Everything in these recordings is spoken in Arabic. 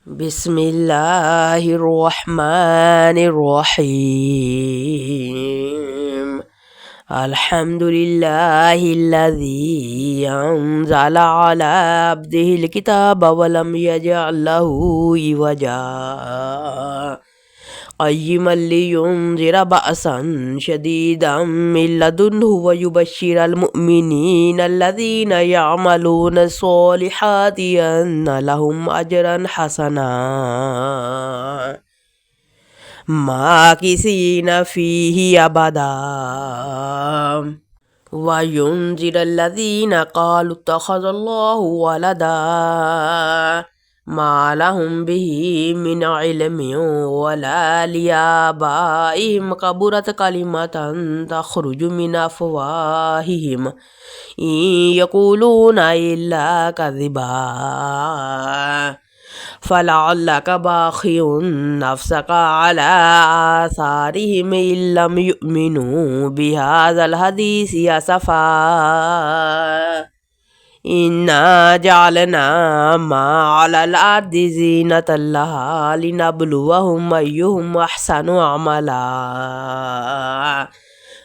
بسم الله الرحمن الرحيم. الحمد لله الذي أنزل على عبده الكتاب ولم يجعل له عوجا قيما لينذر بأسا شديدا من لدنه ويبشر المؤمنين الذين يعملون الصالحات أن لهم أجرا حسنا ماكثين فيه أبدا وينذر الذين قالوا اتخذ الله ولدا ما لهم به من علم ولا لآبائهم كبرت كلمة تخرج من أفواههم إن يقولون إلا كذبا فلعلك باخع نفسك على آثارهم إن لم يؤمنوا بهذا الحديث أسفا إنا جعلنا ما على الأرض زينة لها لنبلوهم أيهم أحسن عملا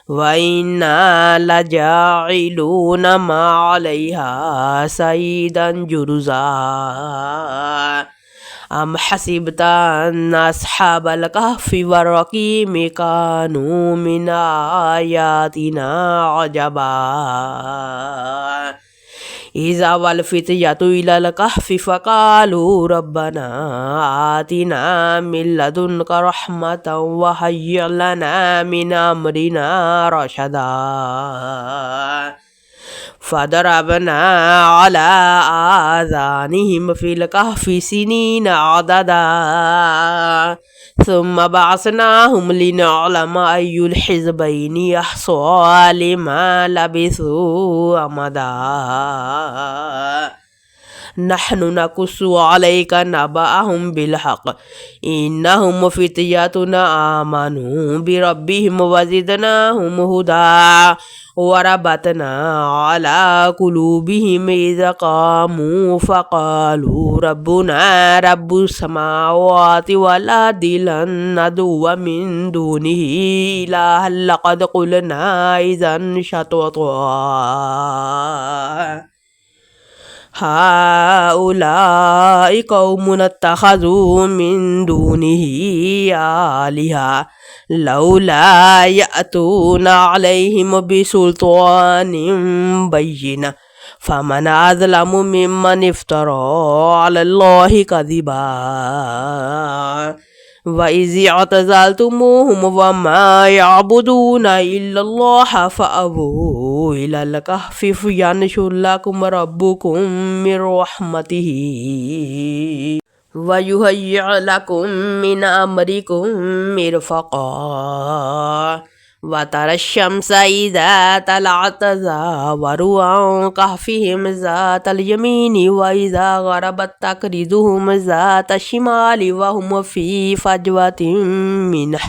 وإنا لجاعلون ما عليها سيدا جرزا أم حسبت أن أصحاب الكهف والرقيم كانوا من آياتنا عجبا إذا والفتية إلى الكهف فقالوا ربنا آتنا من لدنك رحمة وهيئ لنا من أمرنا رشدا فضربنا على آذانهم في الكهف سنين عددا ثم بعثناهم لنعلم أي الحزبين يحصى لما لبثوا أمدا نحن نقص عليك نبأهم بالحق إنهم فتياتنا آمنوا بربهم وزدناهم هدى وربطنا على قلوبهم إذا قاموا فقالوا ربنا رب السماوات والأرض لن ندعو من دونه إلها لقد قلنا إذا شططا هؤلاء قوم اتخذوا من دونه آلهة لولا يأتون عليهم بسلطان بين فمن أظلم ممن افترى على الله كذبا وإذ اعتزلتموهم وما يعبدون إلا الله فأووا إلى الكهف ينشر لكم ربكم من رحمته ويهيئ لكم من أمركم مرفقا وترى الشمس إذا طلعت تزاور عن كهفهم ذات اليمين وإذا غربت تقرضهم ذات الشمال وهم في فجوة منه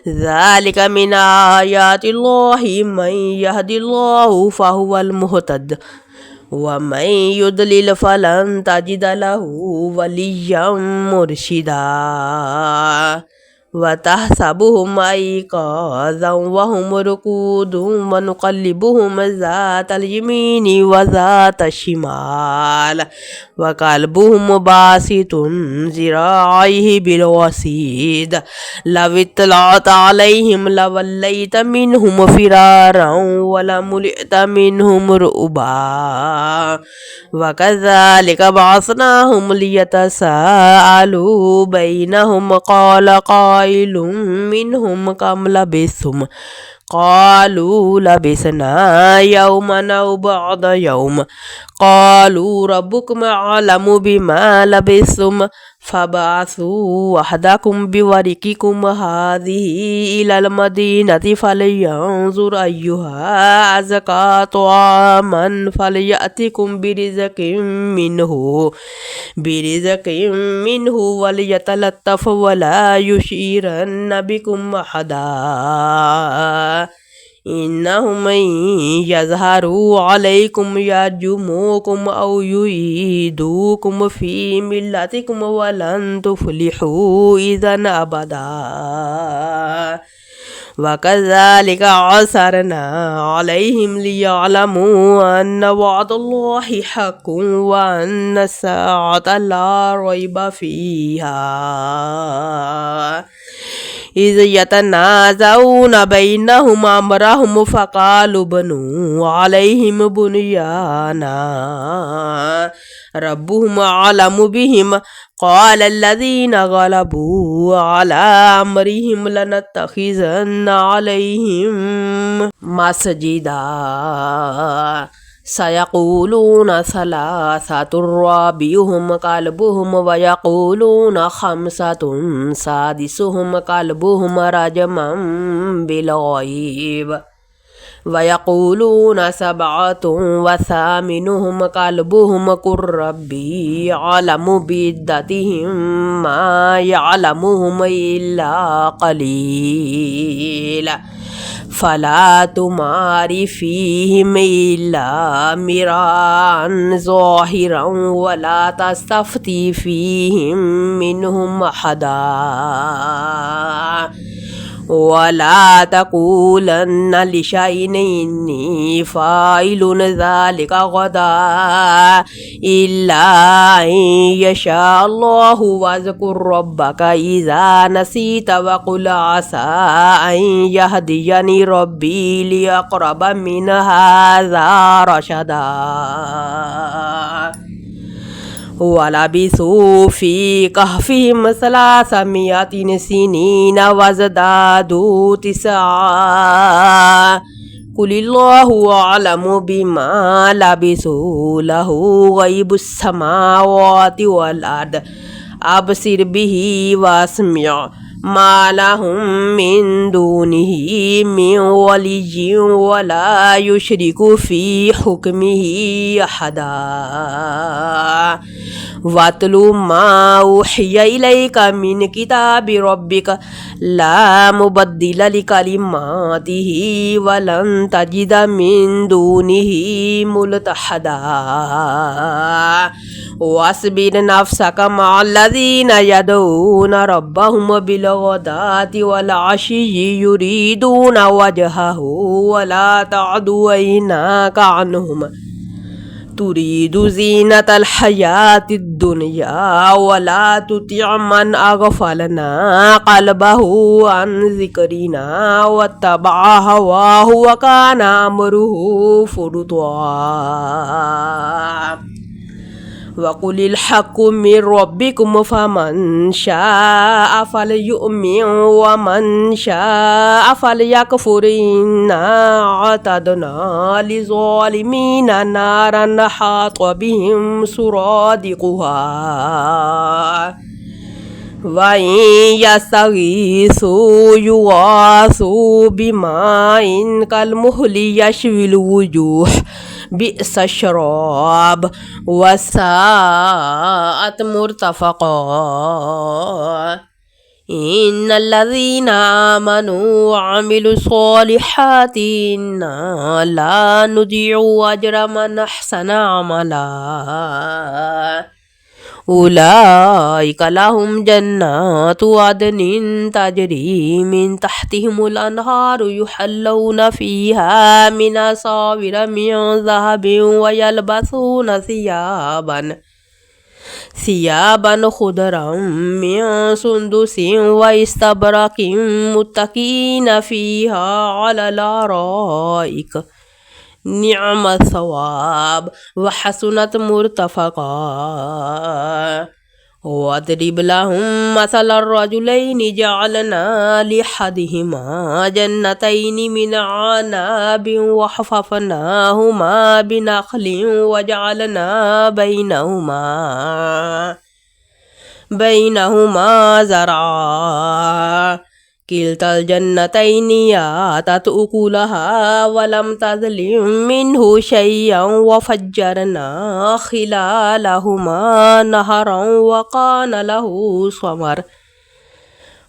ذلك من آيات الله من يهد الله فهو المهتد ومن يضلل فلن تجد له وليا مرشدا وتحسبهم أيقاظا وهم رقود ونقلبهم ذات اليمين وذات الشمال وقلبهم باسط ذراعيه بالوسيد لو اطلعت عليهم لوليت منهم فرارا ولملئت منهم رؤبا وكذلك بعثناهم ليتساءلوا بينهم قال قائل منهم كم لبثتم قالوا لبثنا يوما أو بعض يوم قالوا ربكم أعلم بما لبثتم فبعثوا وحدكم بورقكم هذه إلى المدينة فلينظر أيها أزكى طعاما فليأتكم برزق منه وليتلطف ولا يشيرن بكم أحدا إنهم إن يظهروا عليكم يرجموكم أو يعيدوكم في ملتكم ولن تفلحوا إذا أبدا وكذلك عثرنا عليهم ليعلموا أن وعد الله حق وأن الساعة لا ريب فيها إذ يتنازعون بينهم أمرهم فقالوا بنوا عليهم بنيانا ربهم أعلم بهم قال الذين غلبوا على أمرهم لنتخذن عليهم مسجدا سيقولون ثلاثة رابعهم كلبهم ويقولون خمسة سادسهم كلبهم رجما بالغيب ويقولون سبعة وثامنهم كلبهم قل ربي أعلم بعدتهم ما يعلمهم إلا قليل فلا تمار فيهم إلا مراء ظاهرا ولا تستفتي فيهم منهم أحدا ولا تقولن لشيء إني فاعل ذلك غدا إلا أن يشاء الله واذكر ربك إذا نسيت وقل عسى أن يهديني ربي لأقرب من هذا رشدا ولبثوا في كهفهم 300 سنين وازدادوا 9 قل الله أعلم بما لبثوا له غيب السماوات والأرض أبصر به واسمع ما لهم من دونه من ولي ولا يشرك في حكمه أحدا واتل ما أوحي إليك من كتاب ربك لا مبدل لكلماته ولن تجد من دونه ملتحدا واصبر نفسك مع الذين يدعون ربهم بالغداة والعشي يريدون وجهه ولا تعد عيناك عنهم تريد زينة الحياة الدنيا ولا تطع من أغفلنا قلبه عن ذكرنا واتبع هواه وكان أمره فرطا وقل الحق من ربكم فمن شاء فليؤمن ومن شاء فليكفر إنا أعتدنا للظالمين نارا أحاط بهم سرادقها وإن يستغيثوا يغاثوا بماء كالمهل يشوي الوجوه بئس الشراب وساءت مرتفقا إن الذين آمنوا وعملوا الصالحات إنا لا نضيع أجر من أحسن عملا أولئك لهم جنات عدن تجري من تحتهم الأنهار يحلون فيها من أساور من ذهب ويلبسون ثيابا خضرا من سندس واستبرق متكئين فيها على الأرائك نعم الثواب وحسنت مرتفقا واضرب لهم مثل الرجلين جعلنا لأحدهما جنتين من عناب وحففناهما بنخل وجعلنا بينهما زرعا كلتا الجنتين آتت أكلها ولم تظلم منه شيئا وفجرنا خلالهما نهرا وكان له ثمر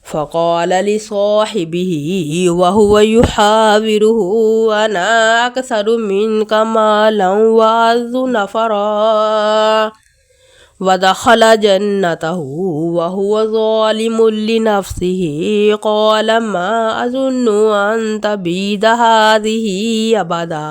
فقال لصاحبه وهو يحاوره أنا أكثر منك مالا وأعز نفرا ودخل جنته وهو ظالم لنفسه قال ما أظن أن تبيد هذه أبدا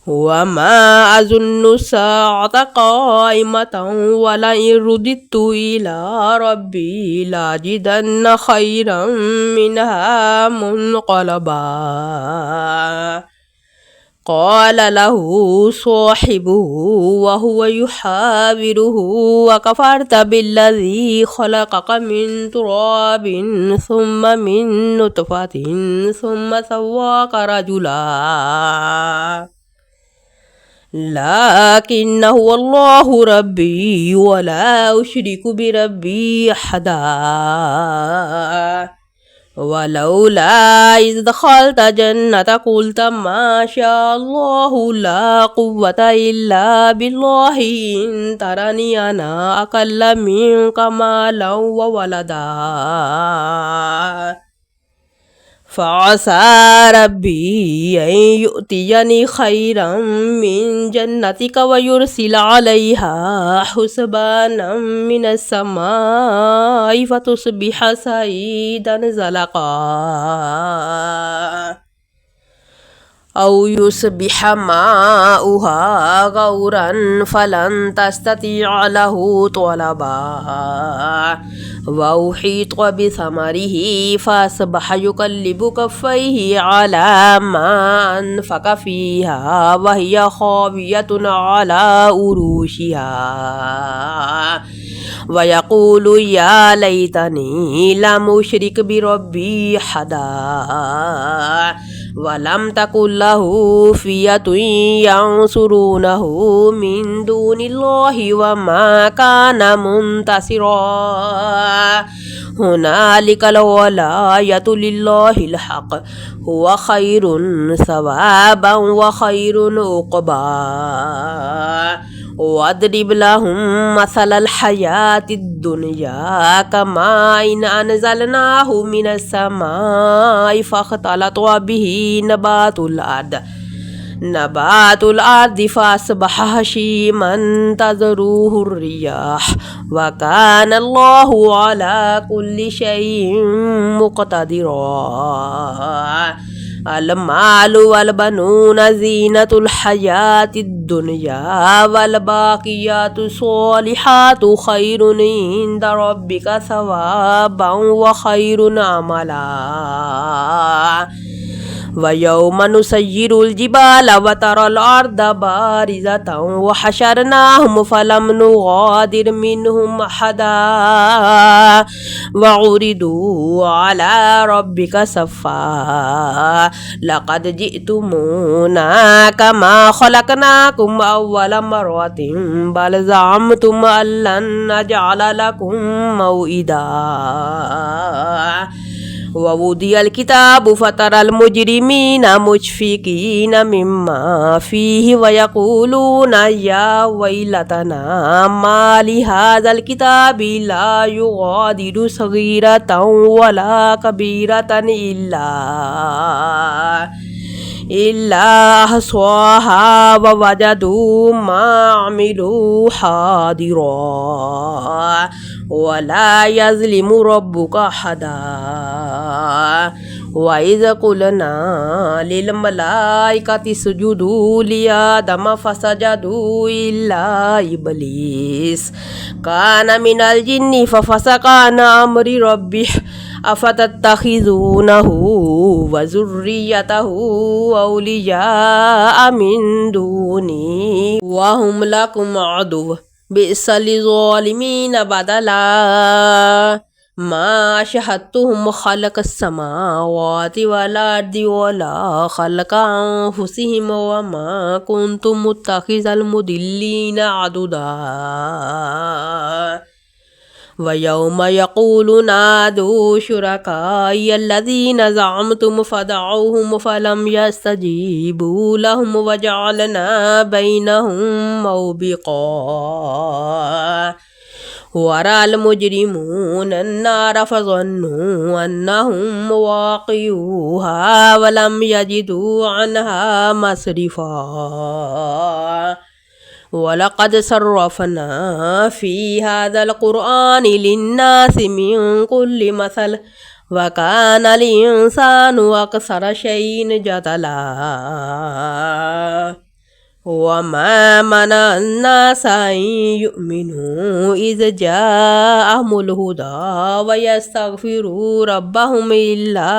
وما أظن الساعة قائمة ولئن رددت إلى ربي لأجدن خيرا منها منقلبا قال له صاحبه وهو يحاوره وكفرت بالذي خلقك من تراب ثم من نطفة ثم سواك رجلا لكن هو الله ربي ولا أشرك بربي أحدا ولولا إذ دخلت جنة قلت ما شاء الله لا قوة إلا بالله إن ترني أنا أقل منك مالا وولدا فعسى ربي أن يؤتيني خيرا من جنتك ويرسل عليها حسبانا من السماء فتصبح سعيدا زلقا أو يصبح ماؤها غورا فلن تستطيع له طلبا وأحيط بثمره فأصبح يقلب كفيه على ما أنفق فيها وهي خاوية على عروشها ويقول يا ليتني لم أشرك بربي أحدا ولم تكن له فئة ينصرونه من دون الله وما كان منتصرا هنالك الولاية لله الحق هو خير ثوابا وخير عقبا واضرب لهم مثل الحياة الدنيا كماء إن أنزلناه من السماء فاختلط به نبات الأرض فأصبح هشيما تذروه الرياح وكان الله على كل شيء مقتدرا المال والبنون زينة الحياة الدنيا والباقيات الصالحات خير عند ربك ثوابا وخير عملا ويوم نسير الجبال وترى الأرض بارزة وحشرناهم فلم نغادر منهم أحدا وعرضوا على ربك صفا لقد جئتمونا كما خلقناكم أول مرة بل زعمتم أن لن نجعل لكم موئدا ووضع الكتاب فترى المجرمين مشفقين مما فيه ويقولون يا ويلتنا ما لهذا الكتاب لا يغادر صغيرة ولا كبيرة إلا أحصاها ووجدوا ما عملوا حاضرا ولا يظلم ربك أحدا وإذ قلنا للملائكة اسجدوا لآدم فسجدوا إلا إبليس كان من الجن ففسق عن أمر ربه أفتتخذونه وذريته أولياء من دوني وهم لكم عدو بئس للظالمين بدلا ما شهدتهم خلق السماوات والأرض ولا خلق أنفسهم وما كنت متخذ المضلين عضدا ويوم يقول نادوا شركائي الذين زعمتم فدعوهم فلم يستجيبوا لهم وجعلنا بينهم موبقا ورأى المجرمون النار فظنوا أنهم مواقعوها ولم يجدوا عنها مصرفا ولقد صرفنا في هذا القرآن للناس من كل مثل وكان الإنسان أكثر شيء جدلا وما منع الناس أن يؤمنوا إذ جاءهم الهدى ويستغفروا ربهم إلا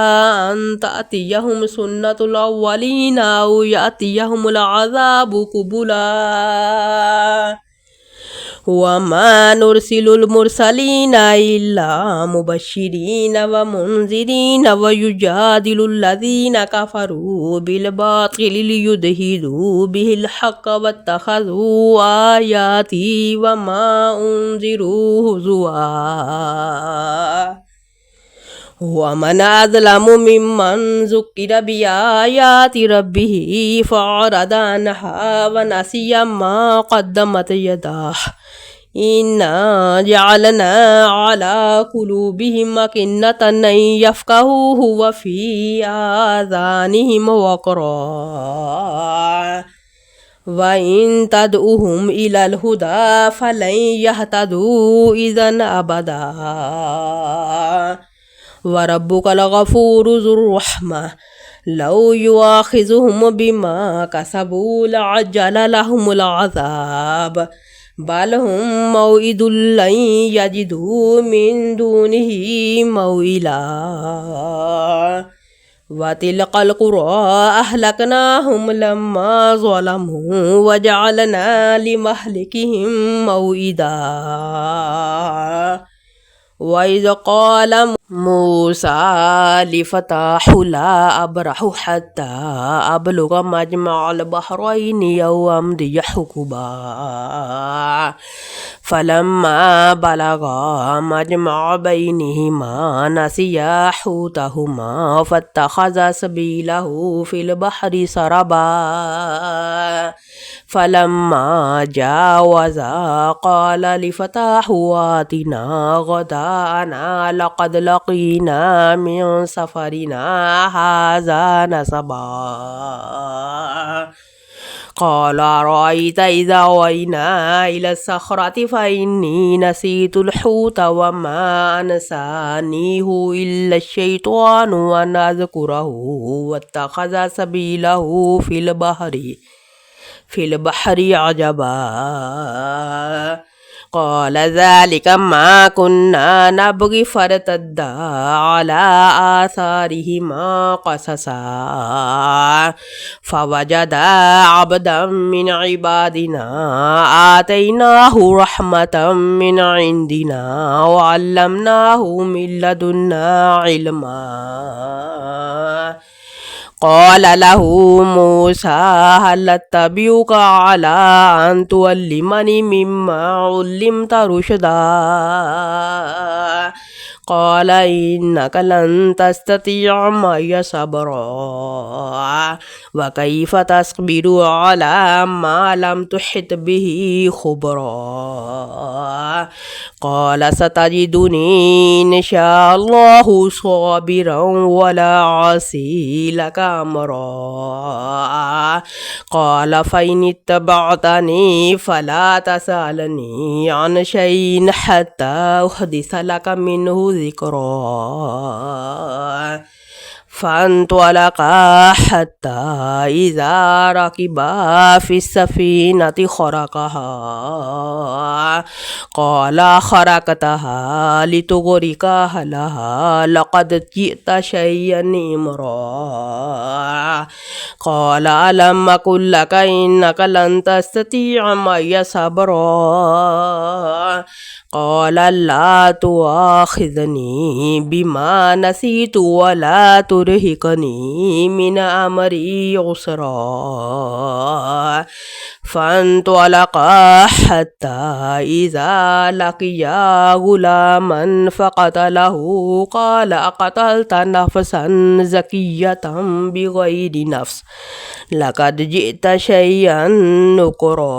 أن تأتيهم سنة الأولين أو يأتيهم العذاب قبلا وما نرسل المرسلين إلا مبشرين ومنذرين ويجادل الذين كفروا بالباطل ليدحضوا به الحق واتخذوا آياتي وما أنذروا هزوا ومن أظلم ممن ذكر بآيات ربه فأعرض عنها ونسي ما قدمت يداه إنا جعلنا على قلوبهم أكنة أن يفقهوه وفي آذانهم وقرا وإن تدعوهم إلى الهدى فلن يهتدوا إذن أبدا وربك الغفور ذو الرحمة لو يؤاخذهم بما كسبوا لعجل لهم العذاب بل هم موعد لن يجدوا من دونه موئلا وتلك القرى أهلكناهم لما ظلموا وجعلنا لمهلكهم موئدا وإذ قال موسى لفتاه لا أبرح حتى أبلغ مجمع البحرين أو أمضي حقبا فلما بلغا مجمع بينهما نسيا حوتهما فاتخذ سبيله في البحر سربا فلما جاوزا قال لفتاه آتنا غداءنا لقد لقينا من سفرنا هذا نصبا قال رأيت إذا أوينا إلى الصخرة فإني نسيت الحوت وما أنسانيه إلا الشيطان أن أذكره واتخذ سبيله في البحر عجبا قال ذلك ما كنا نبغي فارتدا على آثارهما قصصا فوجدا عبدا من عبادنا آتيناه رحمة من عندنا وعلمناه من لدنا علما قال له موسى هل أتبعك على أن تعلمني مما علمت رشدا قال إنك لن تستطيع معي صبرا وكيف تصبر على ما لم تحط به خبرا قال ستجدني إن شاء الله صابرا ولا عصي لك أمرا قال فإن اتبعتني فلا تسألني عن شيء حتى أحدث لك منه ذكرا فانطلقا حتى إذا ركبا في السفينة خرقها قال خرقتها لتغرق أهلها لقد جئت شيئا إمرا قال ألم أقل لك إنك لن تستطيع معي صبرا قال لا تؤاخذني بما نسيت ولا ترهقني من أمري عسرا فانطلقا حتى إذا لقيا غلاما فقتله قال أقتلت نفسا زكية بغير نفس لقد جئت شيئا نكرا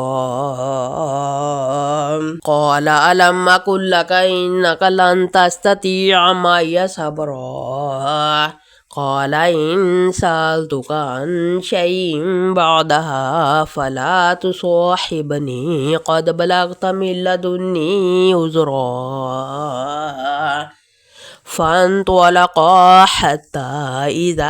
قال ألم أقل لك إنك لن تستطيع معي صبرا قال إن سألتك عن شيء بعدها فلا تصاحبني قد بلغت من لدني عذرا فانطلقا حتى إذا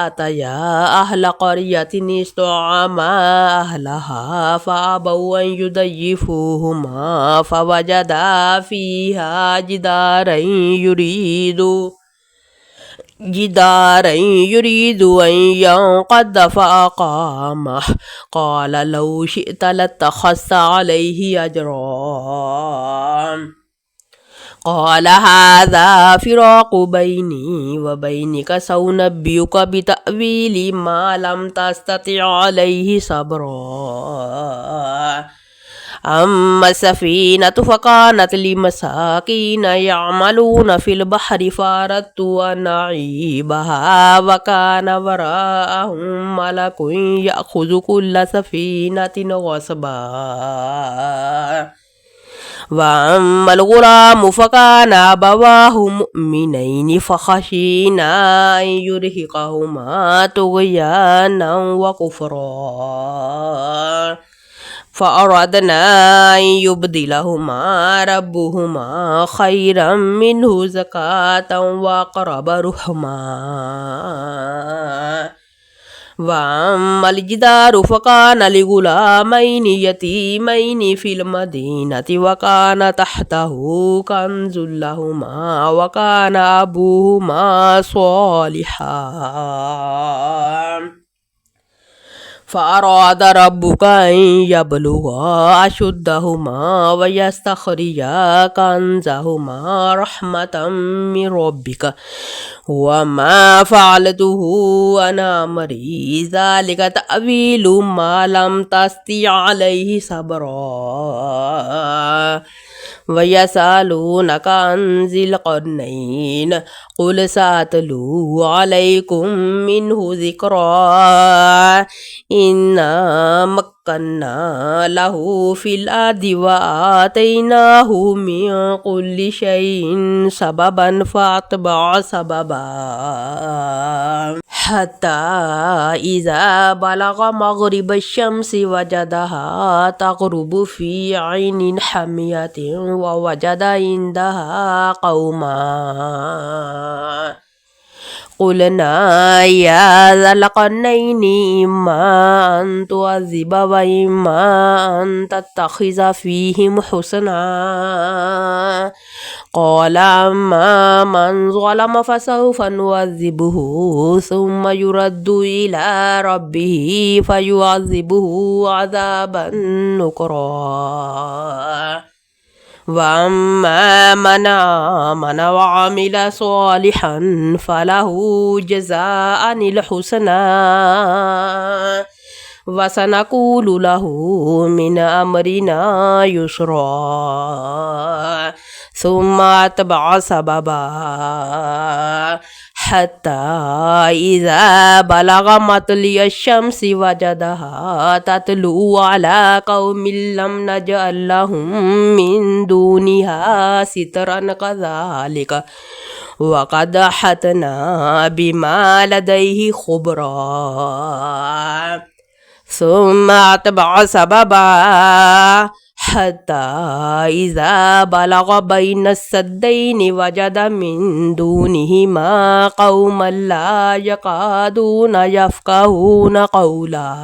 أتيا أهل قرية استطعما أهلها فأبوا أن يضيفوهما فوجدا فيها جدارا يريد أن ينقض فأقامه قال لو شئت لاتخذت عليه أجرا قال هذا فراق بيني وبينك سأنبئك بتأويل ما لم تستطع عليه صبرا أما السفينة فكانت لمساكين يعملون في البحر فأردت أن أعيبها وكان وراءهم ملك يأخذ كل سفينة غصبا وأما الغلام فكان أبواه مؤمنين فخشينا أن يرهقهما طغيانا وكفرا فأردنا أن يبدلهما ربهما خيرا منه زكاة وأقرب رحما وأما الجدار فكان لغلامين يتيمين في المدينة وكان تحته كنز لهما وكان أبوهما صالحا فأراد ربك أن يبلغا أشدهما ويستخرجا كنزهما رحمة من ربك وما فعلته عن أمري ذلك تأويل ما لم تستطع عليه صبرا ويسألونك عن ذي القرنين قل سأتلو عليكم منه ذكرا إنا مكنا له في الأرض وآتيناه من كل شيء سببا فأتبع سببا حتى إذا بلغ مغرب الشمس وجدها تغرب في عين حمية ووجد عندها قوما قلنا يا ذا القرنين إما أن تعذب وإما أن تتخذ فيهم حسنا قال أما من ظلم فسوف نعذبه ثم يرد إلى ربه فيعذبه عذابا نكرا وأما من آمن وعمل صالحا فله جزاء الحسنى وسنقول له من أمرنا يسرا ثم أتبع سببا حتى إذا بلغ مطلع الشمس وجدها تطلع على قوم لم نجعل لهم من دونها سترا كذلك وقد أحطنا بما لديه خبرا ثم أتبع سببا حتى إذا بلغ بين السدين وجد من دونهما قوما لا يكادون يفقهون قولا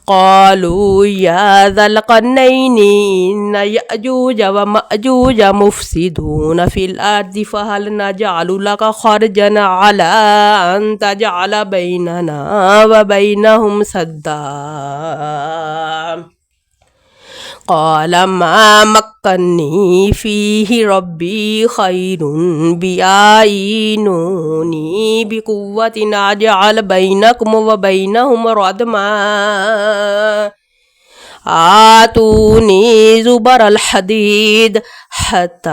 قالوا يا ذا القرنين إن يأجوج ومأجوج مفسدون في الأرض فهل نجعل لك خرجا على أن تجعل بيننا وبينهم سدا قال ما مسكني فيه ربي خير بأعينوني بقوة أجعل بينكم وبينهم ردما آتوني زبر الحديد حتى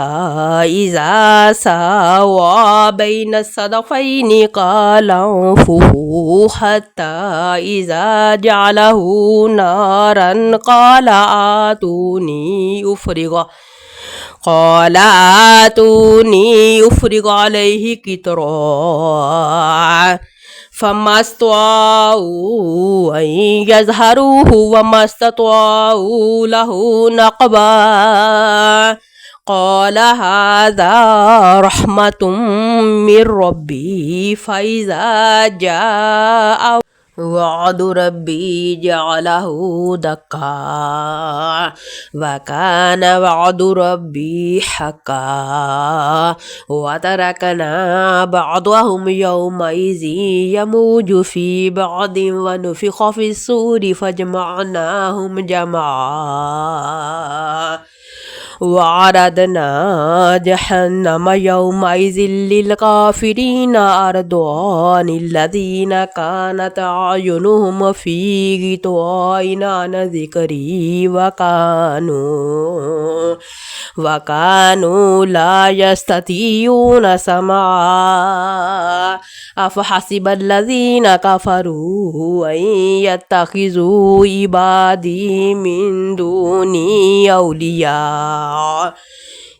إذا ساوى بين الصدفين قال انفخوا حتى إذا جعله نارا قال آتوني أفرغ عليه قطرا فما استطاعوا أن يظهروه وما استطاعوا له نقبا قال هذا رحمة من ربي فإذا جاء وعد ربي جعله دكا وكان وعد ربي حقا وتركنا بعضهم يومئذ يموج في بعض ونفخ في الصور فجمعناهم جمعا وعرضنا جهنم يومئذ للكافرين عرضا الذين كانت أعينهم في غطاء عن ذكري وكانوا لا يستطيعون سمعا أفحسب الذين كفروا أن يتخذوا عبادي من دوني أولياء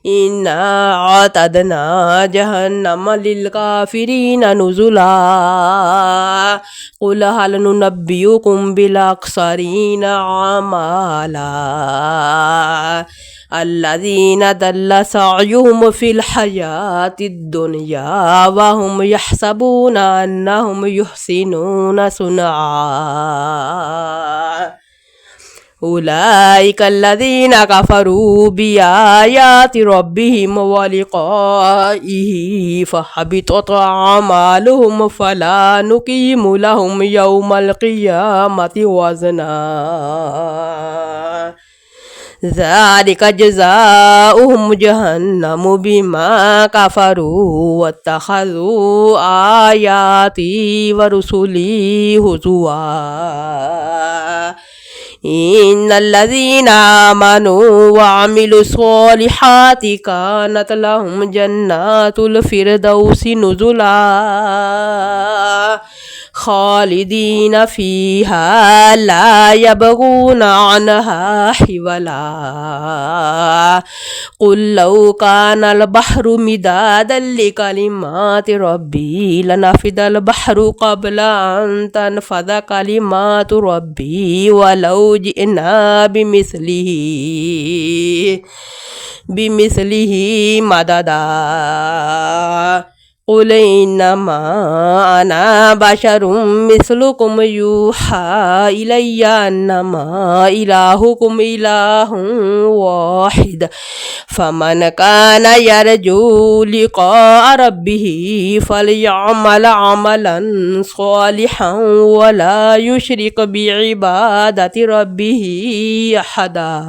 إنا أعتدنا جهنم للكافرين نزلا قل هل ننبئكم بالأخسرين أعمالا الذين ضل سعيهم في الحياة الدنيا وهم يحسبون أنهم يحسنون صنعا أولئك الذين كفروا بآيات ربهم ولقائه فحبطت أعمالهم فلا نقيم لهم يوم القيامة وزنا ذلك جزاؤهم جهنم بما كفروا واتخذوا آياتي ورسلي هزوا إن الذين آمنوا وعملوا الصالحات كانت لهم جنات الفردوس نزلا خالدين فيها لا يبغون عنها حولا قل لو كان البحر مدادا لكلمات ربي لنفد البحر قبل أن تنفذ كلمات ربي ولو جئنا بمثله مددا قل إنما أنا بشر مثلكم يوحى إلي أنما إلهكم إله واحد فمن كان يرجو لقاء ربه فليعمل عملا صالحا ولا يشرك بعبادة ربه أحدا